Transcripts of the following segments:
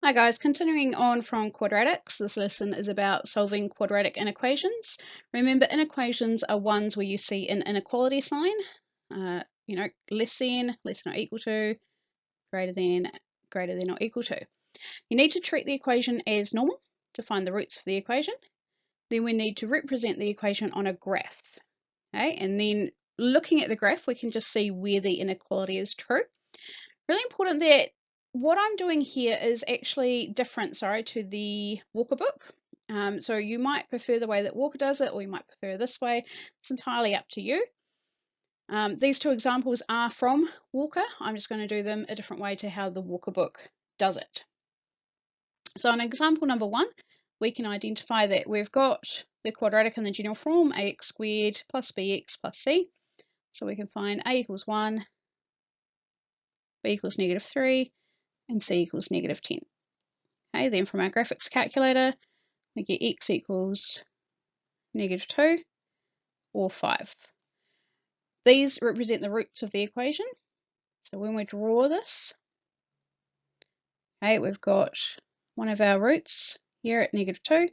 Hi guys, continuing on from quadratics, this lesson is about solving quadratic inequations. Remember, inequations are ones where you see an inequality sign, less than or equal to, greater than or equal to. You need to treat the equation as normal to find the roots of the equation. Then we need to represent the equation on a graph. Okay, and then looking at the graph, we can just see where the inequality is true. Really important that what I'm doing here is actually different, to the Walker book. So you might prefer the way that Walker does it, or you might prefer this way. It's entirely up to you. These two examples are from Walker. I'm just going to do them a different way to how the Walker book does it. So in example number 1, we can identify that we've got the quadratic in the general form, ax squared plus bx plus c. So we can find a equals 1, b equals -3, and c equals -10. Okay, then from our graphics calculator, we get x equals -2 or 5. These represent the roots of the equation. So when we draw this, okay, we've got one of our roots here at -2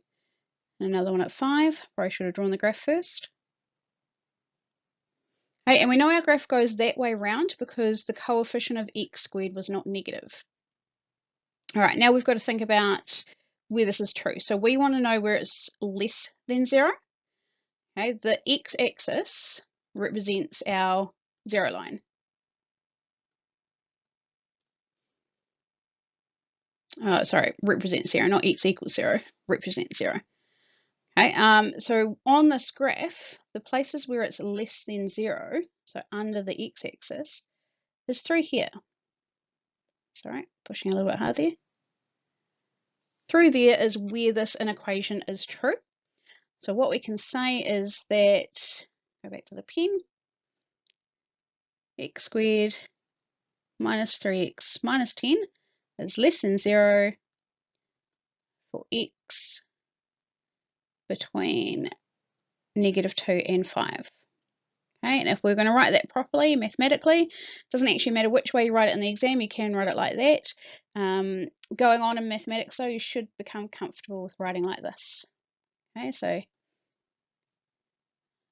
and another one at 5. Probably should have drawn the graph first. Okay, and we know our graph goes that way round because the coefficient of x squared was not negative. All right, now we've got to think about where this is true. So we want to know where it's less than 0. Okay, the x-axis represents our 0 line. Represents 0, not x equals 0, represents 0. Okay, so on this graph, the places where it's less than 0, so under the x-axis, is through here. Sorry, pushing a little bit hard there. Through there is where this inequation is true. So what we can say is that, go back to the pen, x squared minus 3x minus 10 is less than 0 for x between -2 and 5. Okay, and if we're going to write that properly mathematically, it doesn't actually matter which way you write it in the exam, you can write it like that. Going on in mathematics, though, you should become comfortable with writing like this. Okay, so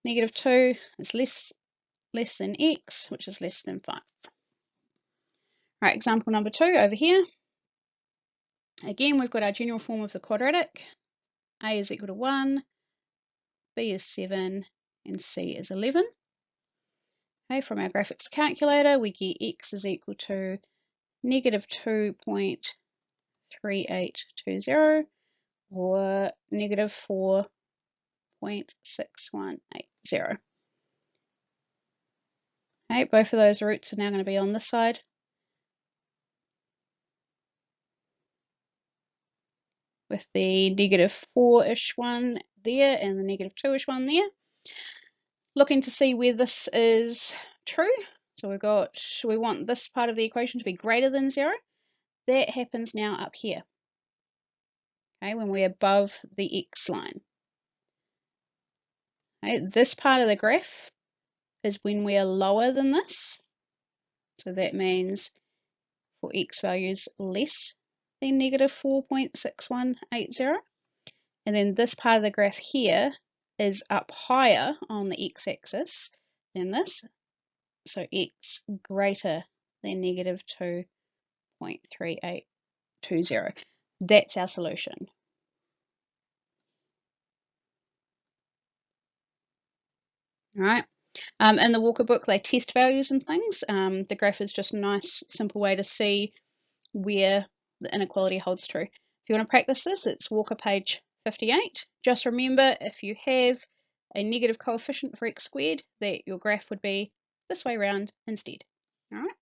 -2 is less than x, which is less than 5. Right, example number 2 over here. Again, we've got our general form of the quadratic. A is equal to 1, b is 7, and c is 11. Okay, from our graphics calculator, we get x is equal to -2.3820 or -4.6180. Okay, both of those roots are now going to be on this side. With the -4-ish one there and the -2-ish one there. Looking to see where this is true. So we want this part of the equation to be greater than 0. That happens now up here. Okay, when we're above the x line. Okay, this part of the graph is when we are lower than this. So that means for x values less than -4.6180. And then this part of the graph here is up higher on the x-axis than this. So x greater than -2.3820. That's our solution. All right. In the Walker book, they test values and things. The graph is just a nice, simple way to see where the inequality holds true. If you want to practice this, it's Walker page 58. Just remember, if you have a negative coefficient for x squared, that your graph would be this way round instead. All right.